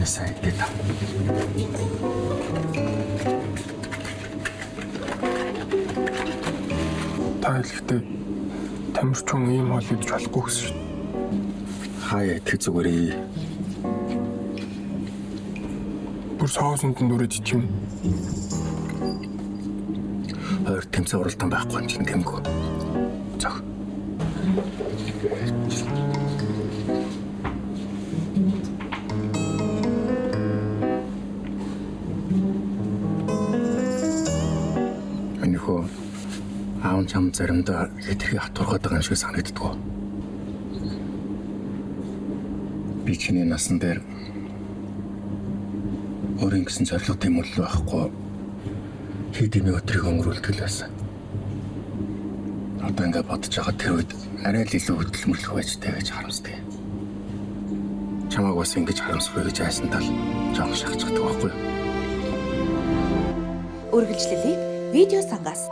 Чиний сайн идэ та. Та хэлэхдээ тамирчин ийм хол идэж болохгүй гэсэн шүү. Хаяа идэх зүгээрээ. Бүр соосонд дүрээд ичим. Хоёр тэмцээ уралдаан байхгүй юм чинь тэмгүй. Зах. Анихо аав чам заримдаа хэтэрхий хатургаад байгаа юм шиг санагддаг. Би чиний насан дээр өөрийн гэсэн зорилго юм уу байхгүй. Хэд юм өдрийг өнгөрүүлдэг л байсан. Одоо ингээд бодож байгаа тэр үед арай л илүү хөдөлмөрлөх байжтай гэж харамсдаг. Чамааг бас ингэж харамсахгүй гэж айсантал жоох шахацдаг байхгүй юу? Үргэлжлэлийг видео сангаас